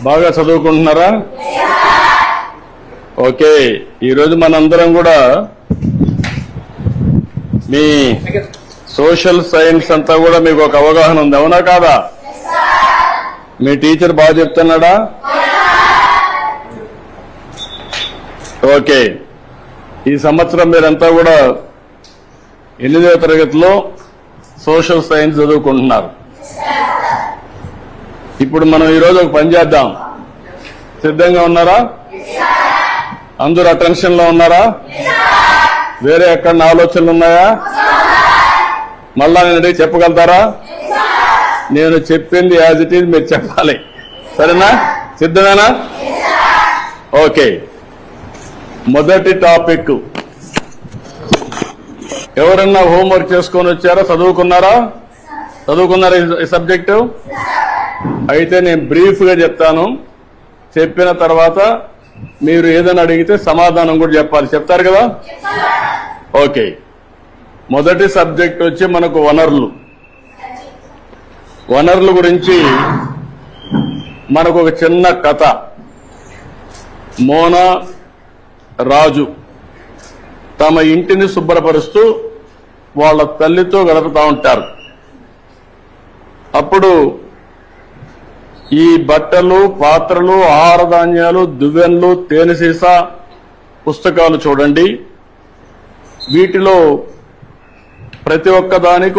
బాగా చదువుకుంటున్నారా? ఓకే, ఈరోజు మనందరం కూడా మీ సోషల్ సైన్స్ అంతా కూడా మీకు ఒక అవగాహన ఉంది, అవునా కాదా? మీ టీచర్ బాగా చెప్తున్నాడా? ఓకే, ఈ సంవత్సరం మీరంతా కూడా 8వ తరగతిలో సోషల్ సైన్స్ చదువుకుంటున్నారు. ఇప్పుడు మనం ఈరోజు ఒక పని చేద్దాం. సిద్ధంగా ఉన్నారా? అందరూ అటెన్షన్ లో ఉన్నారా? వేరే ఎక్కడ ఆలోచనలు ఉన్నాయా? మళ్ళా నేను అడిగి చెప్పగలుగుతారా? నేను చెప్పింది యాజ్ ఇట్ ఈజ్ మీరు చెప్పాలి, సరేనా? సిద్ధమేనా? ఓకే, మొదటి టాపిక్ ఎవరన్నా హోంవర్క్ చేసుకొని వచ్చారా? చదువుకున్నారా ఈ సబ్జెక్టు? అయితే నేను బ్రీఫ్ గా చెప్తాను, చెప్పిన తర్వాత మీరు ఏదైనా అడిగితే సమాధానం కూడా చెప్పాలి. చెప్తారు కదా? ఓకే, మొదటి సబ్జెక్ట్ వచ్చి మనకు వనరుల గురించి మనకు ఒక చిన్న కథ. మోనా రాజు తమ ఇంటిని శుభ్రపరుస్తూ వాళ్ళ తల్లితో గడుపుతూ ఉంటారు. అప్పుడు ఈ బట్టలు, పాత్రలు, ఆహార ధాన్యాలు, దువ్వెనలు, తేనె సీసా, పుస్తకాలు చూడండి. వీటిలో ప్రతి ఒక్క దానికి